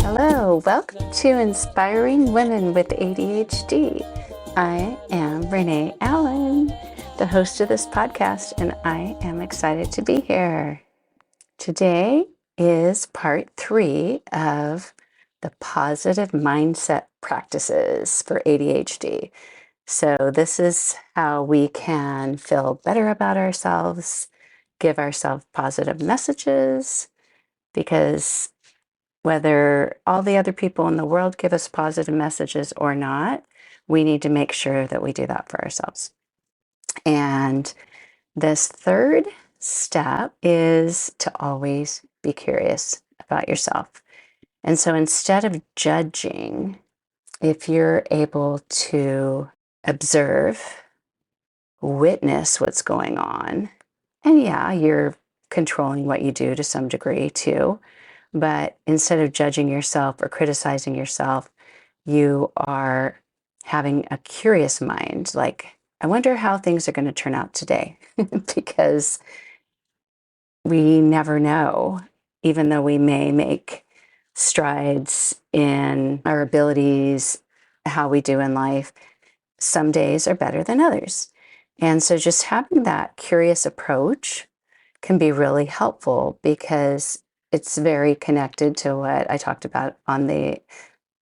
Hello, welcome to Inspiring Women with ADHD. I am Renee Allen, the host of this podcast, and I am excited to be here. Today is part 3 of the positive mindset practices for ADHD. So this is how we can feel better about ourselves, give ourselves positive messages, because whether all the other people in the world give us positive messages or not, we need to make sure that we do that for ourselves. And this third step is to always be curious about yourself. And so instead of judging, if you're able to observe, witness what's going on, and yeah, you're controlling what you do to some degree too, but instead of judging yourself or criticizing yourself, you are having a curious mind. Like, I wonder how things are going to turn out today, because we never know, even though we may make strides in our abilities, how we do in life, some days are better than others. And so just having that curious approach can be really helpful, because it's very connected to what I talked about on the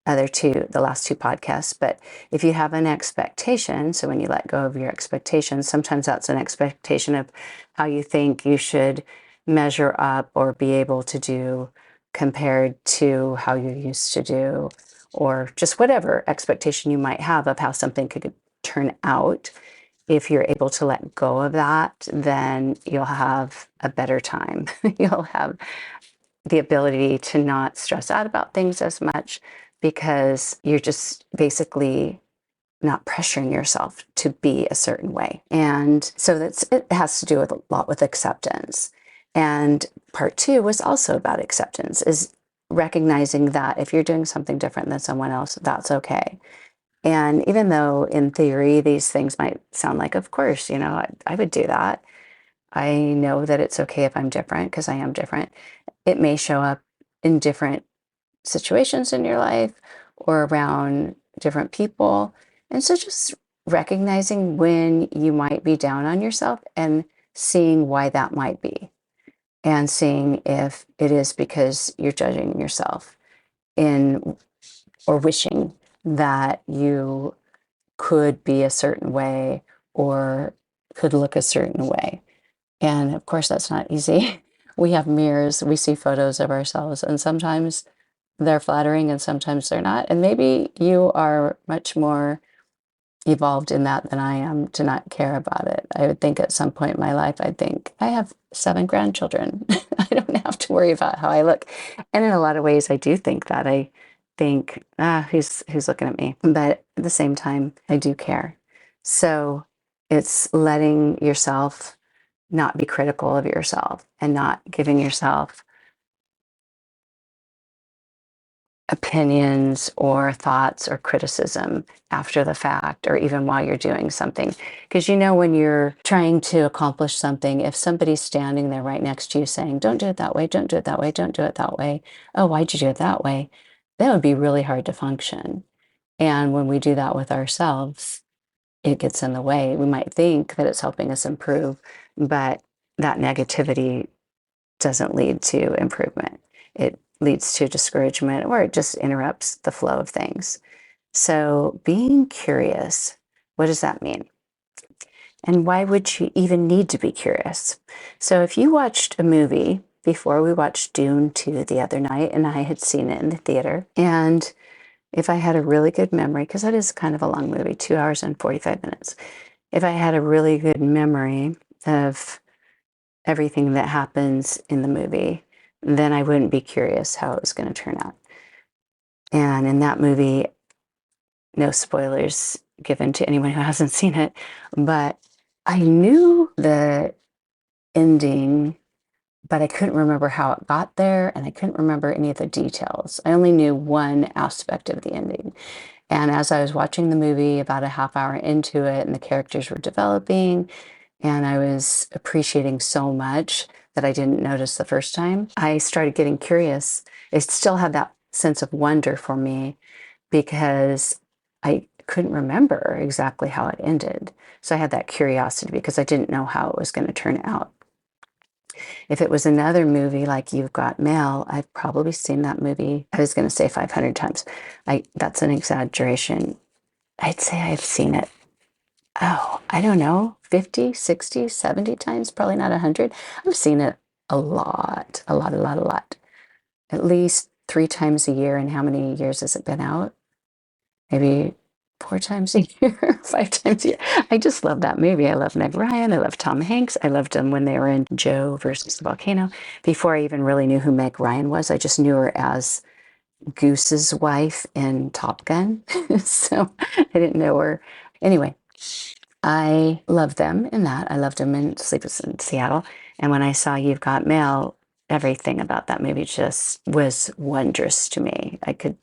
last two podcasts. But if you have an expectation, so when you let go of your expectations, sometimes that's an expectation of how you think you should measure up or be able to do compared to how you used to do, or just whatever expectation you might have of how something could turn out. If you're able to let go of that, then you'll have a better time. You'll have the ability to not stress out about things as much, because you're just basically not pressuring yourself to be a certain way. And so it has to do with a lot with acceptance. And part 2 was also about acceptance, is recognizing that if you're doing something different than someone else, that's okay. And even though in theory, these things might sound like, of course, I would do that. I know that it's okay if I'm different, because I am different. It may show up in different situations in your life or around different people. And so just recognizing when you might be down on yourself and seeing why that might be, and seeing if it is because you're judging yourself or wishing that you could be a certain way or could look a certain way. And of course, that's not easy. We have mirrors, we see photos of ourselves, and sometimes they're flattering and sometimes they're not. And maybe you are much more evolved in that than I am to not care about it. I would think at some point in my life, I'd think, I have 7 grandchildren. I don't have to worry about how I look. And in a lot of ways, I do think that. I think, who's looking at me? But at the same time, I do care. So it's letting yourself not be critical of yourself and not giving yourself opinions or thoughts or criticism after the fact, or even while you're doing something. Because when you're trying to accomplish something, if somebody's standing there right next to you saying, don't do it that way, don't do it that way, don't do it that way, oh, why'd you do it that way? That would be really hard to function. And when we do that with ourselves, it gets in the way. We might think that it's helping us improve, but that negativity doesn't lead to improvement. It leads to discouragement, or it just interrupts the flow of things. So being curious, what does that mean? And why would you even need to be curious? So if you watched a movie before, we watched Dune 2 the other night, and I had seen it in the theater. And if I had a really good memory, because that is kind of a long movie, 2 hours and 45 minutes. If I had a really good memory of everything that happens in the movie, then I wouldn't be curious how it was going to turn out. And in that movie, no spoilers given to anyone who hasn't seen it, but I knew the ending, but I couldn't remember how it got there, and I couldn't remember any of the details. I only knew one aspect of the ending. And as I was watching the movie, about a half hour into it, and the characters were developing, and I was appreciating so much that I didn't notice the first time, I started getting curious. It still had that sense of wonder for me because I couldn't remember exactly how it ended. So I had that curiosity because I didn't know how it was going to turn out. If it was another movie like You've Got Mail, I've probably seen that movie, I was going to say 500 times. That's an exaggeration. I'd say I've seen it, oh, I don't know, 50, 60, 70 times, probably not 100. I've seen it a lot, a lot, a lot, a lot. At least 3 times a year. And how many years has it been out? Maybe 4 times a year, 5 times a year. I just love that movie. I love Meg Ryan. I love Tom Hanks. I loved them when they were in Joe versus the Volcano. Before I even really knew who Meg Ryan was, I just knew her as Goose's wife in Top Gun. So I didn't know her. Anyway, I loved them in that. I loved them in Sleepless in Seattle. And when I saw You've Got Mail, everything about that movie just was wondrous to me. I could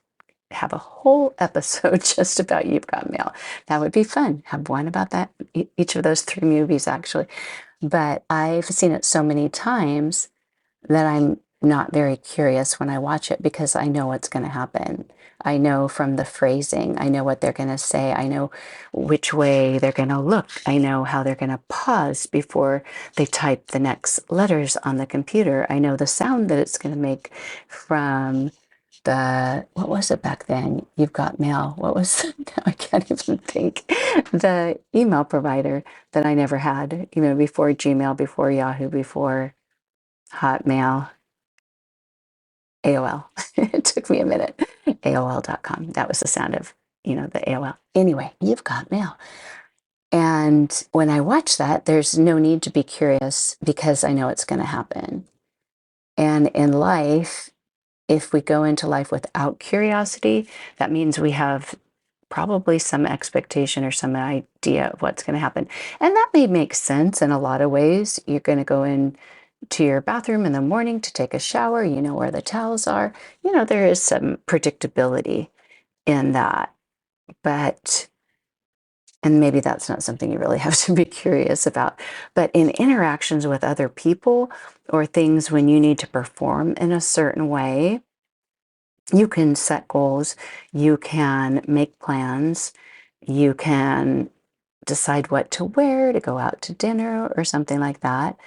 have a whole episode just about You've Got Mail. That would be fun. Have one about that, each of those 3 movies, actually. But I've seen it so many times that I'm not very curious when I watch it because I know what's going to happen. I know from the phrasing, I know what they're going to say, I know which way they're going to look, I know how they're going to pause before they type the next letters on the computer, I know the sound that it's going to make from what was it back then? You've Got Mail. What was, I can't even think. The email provider that I never had, before Gmail, before Yahoo, before Hotmail, AOL. It took me a minute. AOL.com. That was the sound of, the AOL. Anyway, You've Got Mail. And when I watch that, there's no need to be curious because I know it's going to happen. And in life, if we go into life without curiosity, that means we have probably some expectation or some idea of what's going to happen. And that may make sense in a lot of ways. You're going to go in to your bathroom in the morning to take a shower, you know where the towels are. There is some predictability in that. And maybe that's not something you really have to be curious about. But in interactions with other people or things when you need to perform in a certain way, you can set goals, you can make plans, you can decide what to wear to go out to dinner or something like that.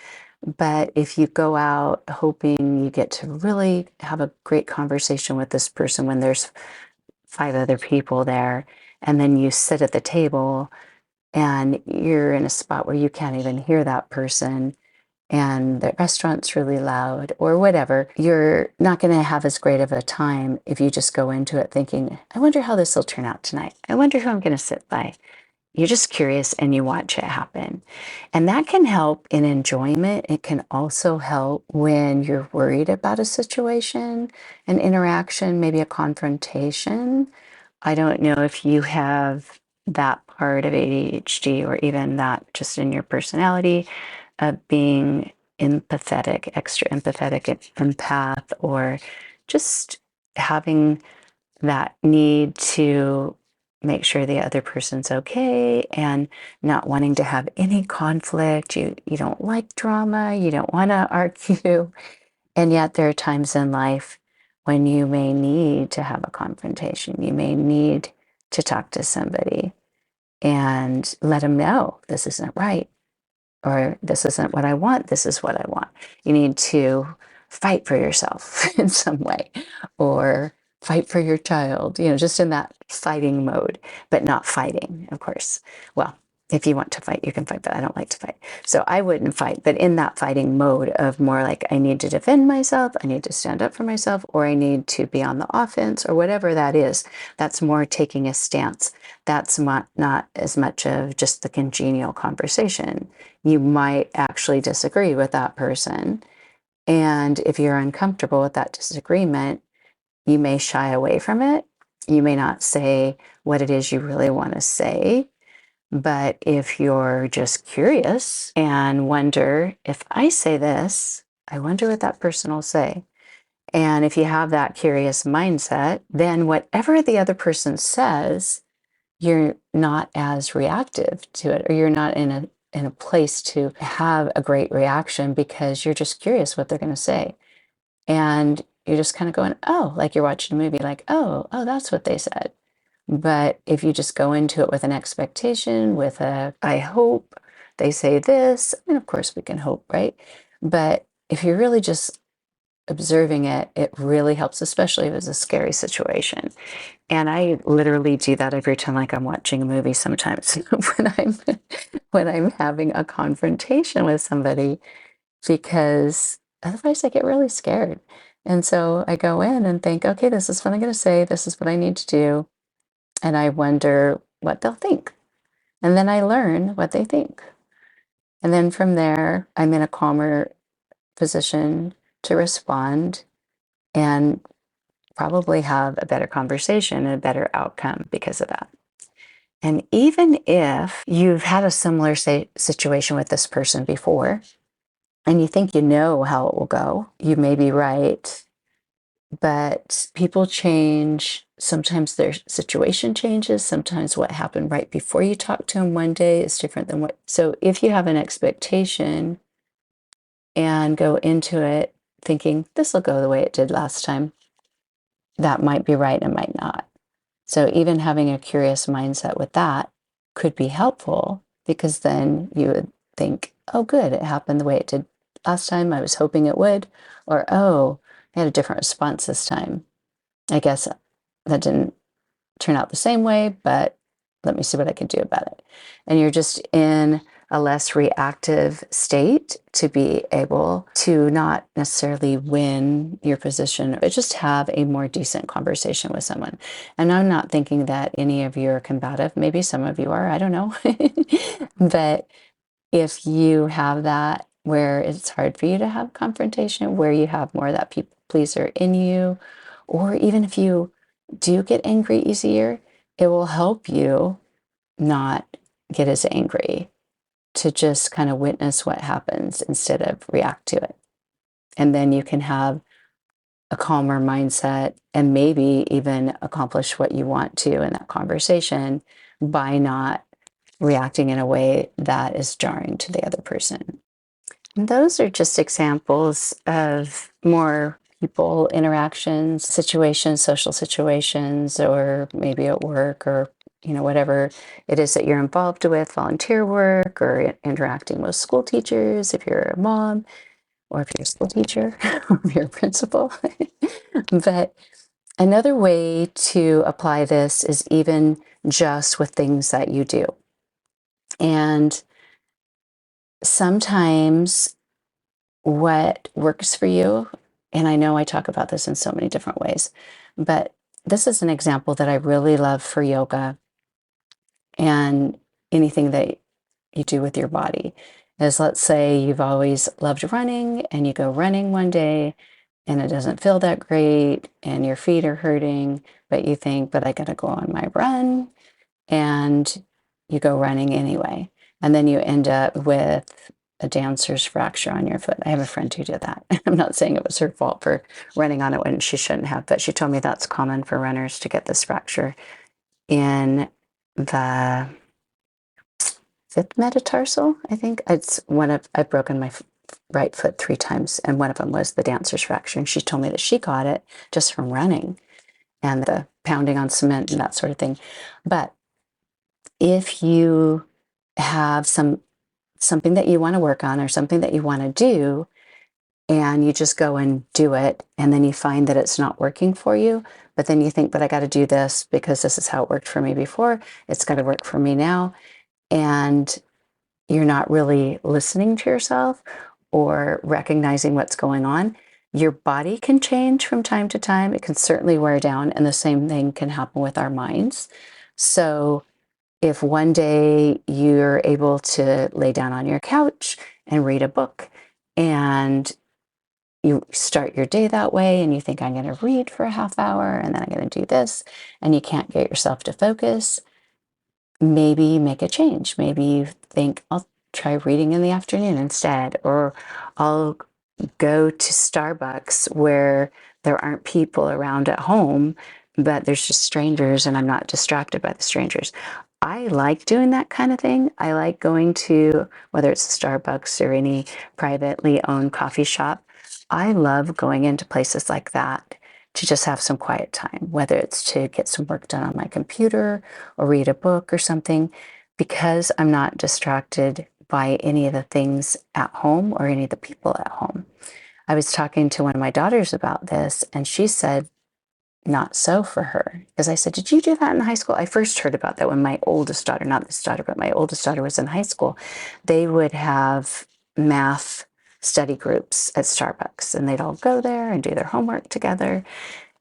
But if you go out hoping you get to really have a great conversation with this person when there's 5 other people there, and then you sit at the table and you're in a spot where you can't even hear that person, and the restaurant's really loud or whatever, you're not going to have as great of a time if you just go into it thinking, I wonder how this will turn out tonight. I wonder who I'm going to sit by. You're just curious and you watch it happen. And that can help in enjoyment. It can also help when you're worried about a situation, an interaction, maybe a confrontation. I don't know if you have that part of ADHD or even that just in your personality of being empathetic, extra empathetic, empath, or just having that need to make sure the other person's okay and not wanting to have any conflict. You don't like drama, you don't want to argue. And yet there are times in life when you may need to have a confrontation. You may need to talk to somebody and let them know this isn't right, or this isn't what I want, this is what I want. You need to fight for yourself in some way, or fight for your child, just in that fighting mode, but not fighting, of course. Well, if you want to fight, you can fight, but I don't like to fight. So I wouldn't fight, but in that fighting mode of more like I need to defend myself, I need to stand up for myself, or I need to be on the offense, or whatever that is. That's more taking a stance. That's not as much of just the congenial conversation. You might actually disagree with that person. And if you're uncomfortable with that disagreement, you may shy away from it. You may not say what it is you really want to say. But if you're just curious and wonder, if I say this, I wonder what that person will say. And if you have that curious mindset, then whatever the other person says, you're not as reactive to it, or you're not in a place to have a great reaction because you're just curious what they're going to say. And you're just kind of going, oh, like you're watching a movie, like, oh, that's what they said. But if you just go into it with an expectation, with I hope they say this, I mean, of course we can hope, right? But if you're really just observing it, it really helps, especially if it's a scary situation. And I literally do that every time, like I'm watching a movie sometimes when I'm having a confrontation with somebody, because otherwise I get really scared. And so I go in and think, okay, this is what I'm going to say. This is what I need to do. And I wonder what they'll think. And then I learn what they think. And then from there, I'm in a calmer position to respond and probably have a better conversation and a better outcome because of that. And even if you've had a similar situation with this person before, and you think you know how it will go, you may be right, but people change. Sometimes their situation changes. Sometimes what happened right before you talk to them one day is different than what. So if you have an expectation and go into it thinking this will go the way it did last time, that might be right and might not. So even having a curious mindset with that could be helpful, because then you would think, oh, good, it happened the way it did last time. I was hoping it would. Or, oh, I had a different response this time. I guess that didn't turn out the same way, but let me see what I can do about it. And you're just in a less reactive state to be able to not necessarily win your position, but just have a more decent conversation with someone. And I'm not thinking that any of you are combative. Maybe some of you are, I don't know. But if you have that where it's hard for you to have confrontation, where you have more of that people pleaser in you, or even if you do get angry easier, it will help you not get as angry, to just kind of witness what happens instead of react to it. And then you can have a calmer mindset and maybe even accomplish what you want to in that conversation by not reacting in a way that is jarring to the other person. And those are just examples of more people interactions, situations, social situations, or maybe at work, or whatever it is that you're involved with, volunteer work, or interacting with school teachers if you're a mom, or if you're a school teacher, or if you're a principal. But another way to apply this is even just with things that you do. And sometimes what works for you, and I know I talk about this in so many different ways, but this is an example that I really love for yoga and anything that you do with your body. Is, let's say you've always loved running and you go running one day and it doesn't feel that great and your feet are hurting, but you think, but I gotta go on my run, and you go running anyway. And then you end up with a dancer's fracture on your foot. I have a friend who did that. I'm not saying it was her fault for running on it when she shouldn't have, but she told me that's common for runners to get this fracture in the fifth metatarsal, I think. It's I've broken my right foot 3 times, and one of them was the dancer's fracture. And she told me that she got it just from running and the pounding on cement and that sort of thing. But if you have something that you want to work on or something that you want to do, and you just go and do it, and then you find that it's not working for you, but then you think, but I got to do this because this is how it worked for me before, it's got to work for me now, and you're not really listening to yourself or recognizing what's going on, your body can change from time to time. It can certainly wear down, and the same thing can happen with our minds. So if one day you're able to lay down on your couch and read a book, and you start your day that way, and you think, I'm going to read for a half hour and then I'm going to do this, and you can't get yourself to focus, maybe make a change. Maybe you think, I'll try reading in the afternoon instead, or I'll go to Starbucks where there aren't people around at home, but there's just strangers and I'm not distracted by the strangers. I like doing that kind of thing. I like going to, whether it's a Starbucks or any privately owned coffee shop, I love going into places like that to just have some quiet time, whether it's to get some work done on my computer or read a book or something, because I'm not distracted by any of the things at home or any of the people at home. I was talking to one of my daughters about this, and she said, not so for her. Because I said, did you do that in high school? I first heard about that when my oldest daughter, not this daughter, but my oldest daughter was in high school. They would have math study groups at Starbucks, and they'd all go there and do their homework together.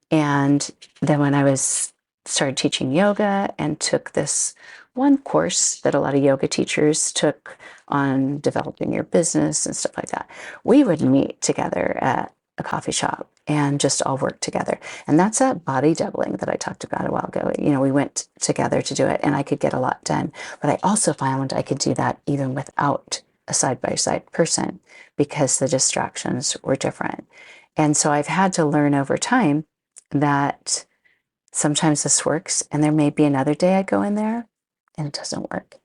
And then when I was started teaching yoga and took this one course that a lot of yoga teachers took on developing your business and stuff like that, we would meet together at a coffee shop and just all work together. And that's that body doubling that I talked about a while ago. You know, we went together to do it and I could get a lot done. But I also found I could do that even without a side-by-side person because the distractions were different. And so I've had to learn over time that sometimes this works and there may be another day I go in there and it doesn't work.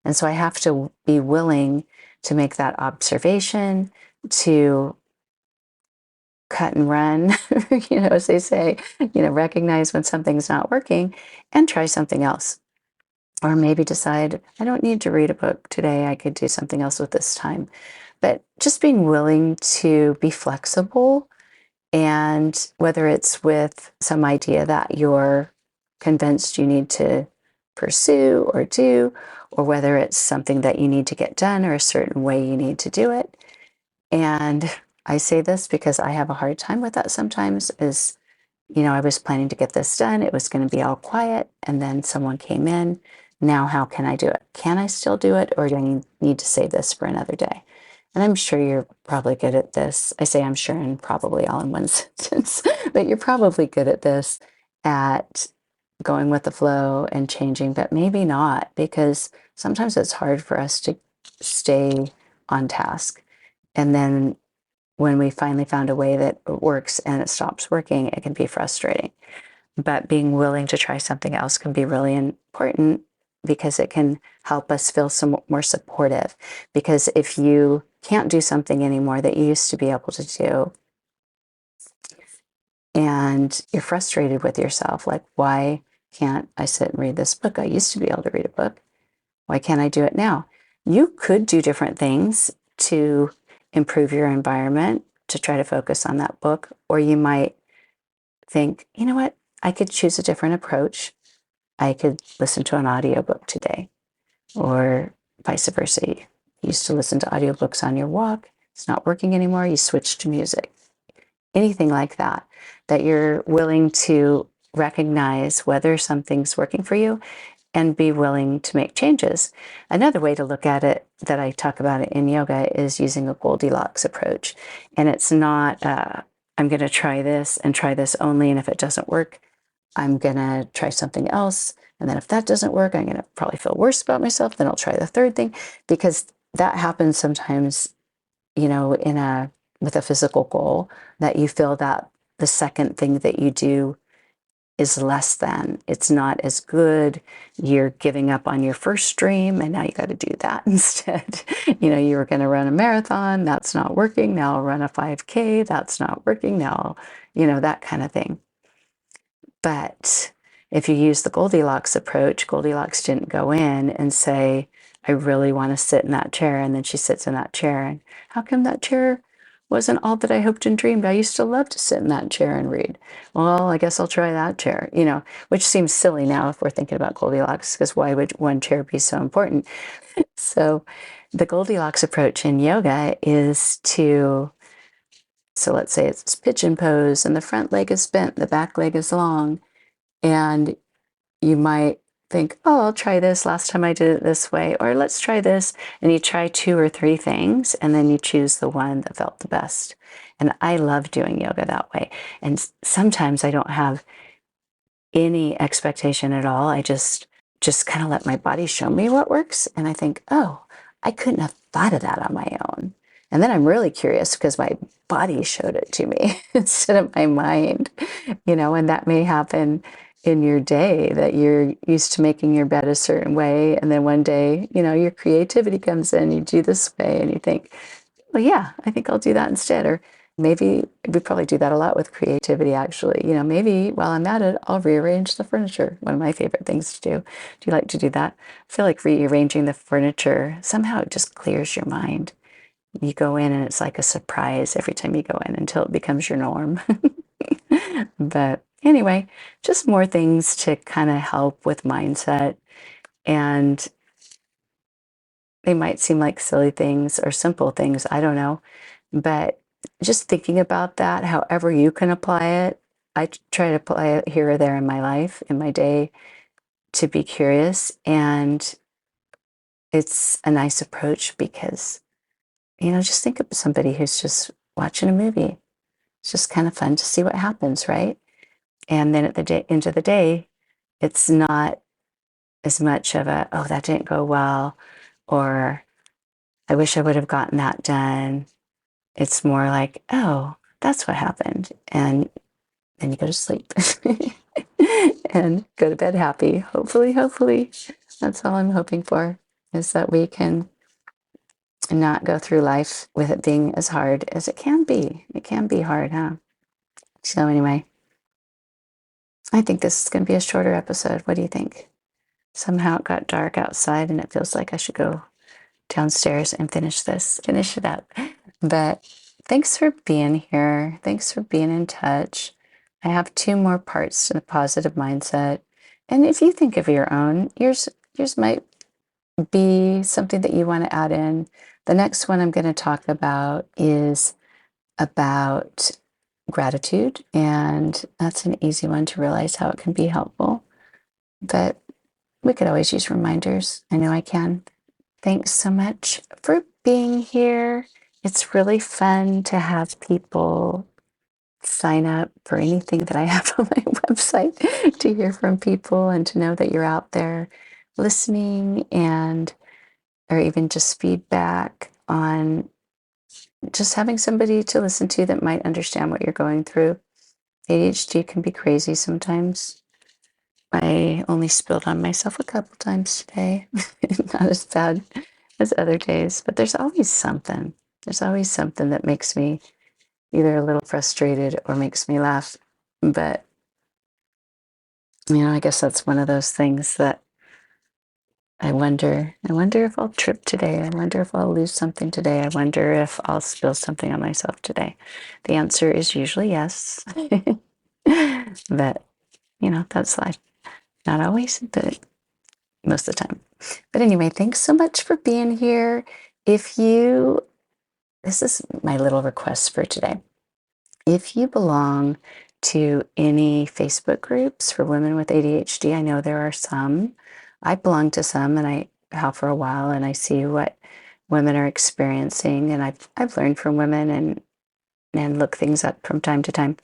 And so I have to be willing to make that observation, to cut and run, as they say, recognize when something's not working and try something else. Or maybe decide, I don't need to read a book today. I could do something else with this time. But just being willing to be flexible, and whether it's with some idea that you're convinced you need to pursue or do, or whether it's something that you need to get done or a certain way you need to do it. And I say this because I have a hard time with that sometimes is, I was planning to get this done. It was going to be all quiet. And then someone came in. Now, how can I do it? Can I still do it? Or do I need to save this for another day? And I'm sure you're probably good at this. I say I'm sure and probably all in one sentence, but you're probably good at this, at going with the flow and changing, but maybe not, because sometimes it's hard for us to stay on task. And then when we finally found a way that works and it stops working, it can be frustrating. But being willing to try something else can be really important because it can help us feel some more supportive. Because if you can't do something anymore that you used to be able to do, and you're frustrated with yourself, like, why can't I sit and read this book? I used to be able to read a book. Why can't I do it now? You could do different things to improve your environment, to try to focus on that book. Or you might think, you know what? I could choose a different approach. I could listen to an audiobook today, or vice versa. You used to listen to audiobooks on your walk. It's not working anymore. You switch to music. Anything like that, that you're willing to recognize whether something's working for you and be willing to make changes. Another way to look at it that I talk about it in yoga is using a Goldilocks approach. And it's not, I'm going to try this and try this only. And if it doesn't work, I'm going to try something else. And then if that doesn't work, I'm going to probably feel worse about myself. Then I'll try the third thing, because that happens sometimes, with a physical goal, that you feel that the second thing that you do is less than. It's not as good. You're giving up on your first dream, and now you got to do that instead. You were going to run a marathon. That's not working. Now I'll run a 5K. That's not working. Now, that kind of thing. But if you use the Goldilocks approach, Goldilocks didn't go in and say, I really want to sit in that chair. And then she sits in that chair. And how come that chair wasn't all that I hoped and dreamed? I used to love to sit in that chair and read. Well, I guess I'll try that chair, which seems silly now if we're thinking about Goldilocks, because why would one chair be so important? So the Goldilocks approach in yoga is so let's say it's pigeon pose and the front leg is bent, the back leg is long. And you might think, oh, I'll try this. Last time I did it this way, or let's try this. And you try 2 or 3 things, and then you choose the one that felt the best. And I love doing yoga that way. And sometimes I don't have any expectation at all. I just kind of let my body show me what works. And I think, oh, I couldn't have thought of that on my own. And then I'm really curious because my body showed it to me instead of my mind, and that may happen in your day, that you're used to making your bed a certain way. And then one day, your creativity comes in, you do this way and you think, well, yeah, I think I'll do that instead. Or maybe we probably do that a lot with creativity, actually. Maybe while I'm at it, I'll rearrange the furniture. One of my favorite things to do. Do you like to do that? I feel like rearranging the furniture, somehow it just clears your mind. You go in and it's like a surprise every time you go in until it becomes your norm. But anyway, just more things to kind of help with mindset. And they might seem like silly things or simple things, I don't know. But just thinking about that, however you can apply it, I try to apply it here or there in my life, in my day, to be curious. And it's a nice approach because, just think of somebody who's just watching a movie. It's just kind of fun to see what happens, right? And then at the end of the day, it's not as much of a, oh, that didn't go well, or I wish I would have gotten that done. It's more like, oh, that's what happened. And then you go to sleep and go to bed happy. Hopefully. That's all I'm hoping for, is that we can not go through life with it being as hard as it can be. It can be hard, huh? So anyway, I think this is going to be a shorter episode. What do you think? Somehow it got dark outside and it feels like I should go downstairs and finish it up. But thanks for being here. Thanks for being in touch. I have 2 more parts to the positive mindset. And if you think of your own, yours might be something that you want to add in. The next one I'm going to talk about is about gratitude. And that's an easy one to realize how it can be helpful. But we could always use reminders. I know I can. Thanks so much for being here. It's really fun to have people sign up for anything that I have on my website, to hear from people and to know that you're out there listening, and or even just feedback on just having somebody to listen to that might understand what you're going through. ADHD can be crazy sometimes. I only spilled on myself a couple times today. Not as bad as other days, but there's always something. There's always something that makes me either a little frustrated or makes me laugh. But, I guess that's one of those things that I wonder if I'll trip today. I wonder if I'll lose something today. I wonder if I'll spill something on myself today. The answer is usually yes. But, that's life. Not always, but most of the time. But anyway, thanks so much for being here. This is my little request for today. If you belong to any Facebook groups for women with ADHD, I know there are some. I belong to some, and I have for a while, and I see what women are experiencing, and I've learned from women and look things up from time to time.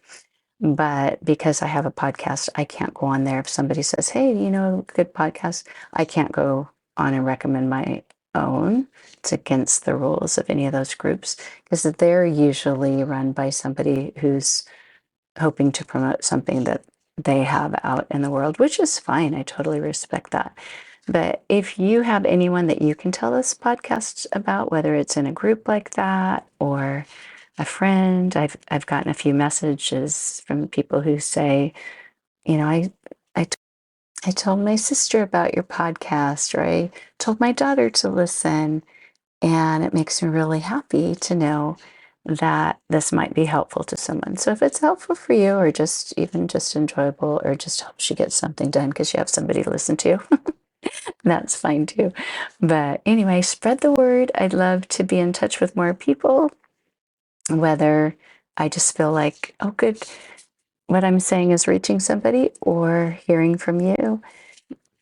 But because I have a podcast, I can't go on there. If somebody says, hey, good podcast, I can't go on and recommend my own. It's against the rules of any of those groups, because they're usually run by somebody who's hoping to promote something that they have out in the world, which is fine. I totally respect that. But if you have anyone that you can tell this podcast about, whether it's in a group like that or a friend, I've gotten a few messages from people who say, I told my sister about your podcast, or I told my daughter to listen, and it makes me really happy to know that this might be helpful to someone. So if it's helpful for you, or just enjoyable, or just helps you get something done because you have somebody to listen to, that's fine too. But anyway, spread the word. I'd love to be in touch with more people, whether I just feel like, oh, good, what I'm saying is reaching somebody, or hearing from you.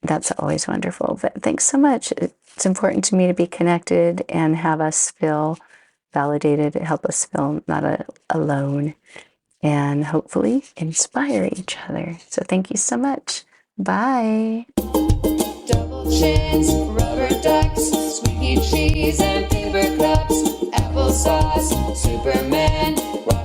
That's always wonderful. But thanks so much. It's important to me to be connected and have us feel validated, help us feel not alone, and hopefully inspire each other. So thank you so much. Bye. Double chins, rubber ducks, squeaky cheese and paper cups, applesauce, Superman,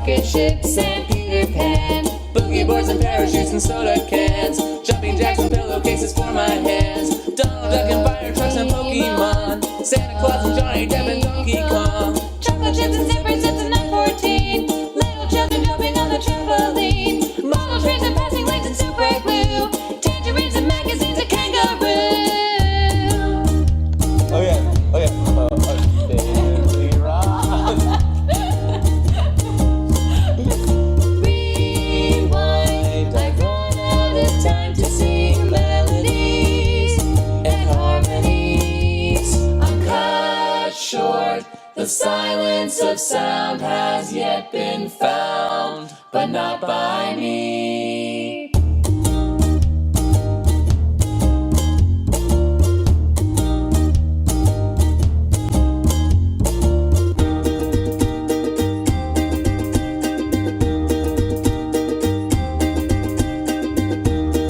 rocket ships and Peter Pan, boogie boards and parachutes and soda cans, jumping jacks and pillowcases for my hands, Donald Duck and fire trucks and Pokemon, Santa Claus and Johnny Depp and Donkey Kong, chocolate chips and zippers and some 914, little children jumping on the trampoline, model trains and passing lanes and super glue, tangerines and magazines and kangaroo. Oh yeah. Daily Rock. Rewind, I've run out of time to sing melodies and harmonies. I'm cut short. The silence of sound has yet been found, but not by me.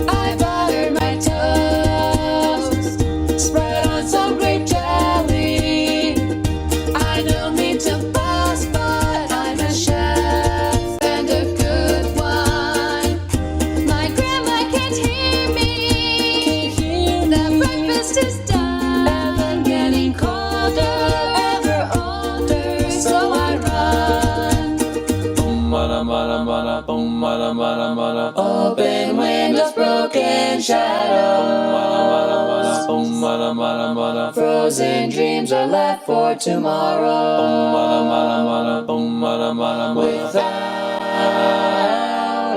I buttered my toast, spread on some grape jelly. I don't mean to boast, but I'm a chef and a good one. My grandma can't hear me. The breakfast is done, and I'm getting colder, ever older, so I run. Open windows, broken shadows. Frozen dreams are left for tomorrow. Without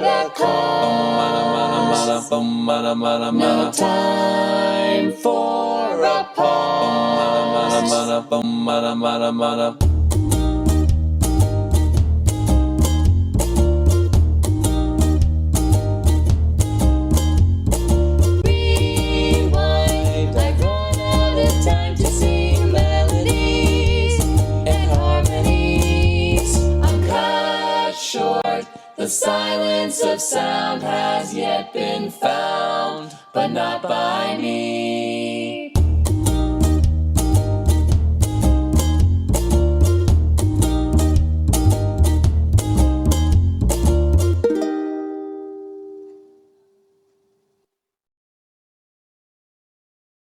a cause, no time for a pause. Rewind, I've run out of time to sing melodies and harmonies. I'm cut short. The silence of sound has yet been found, but not by me.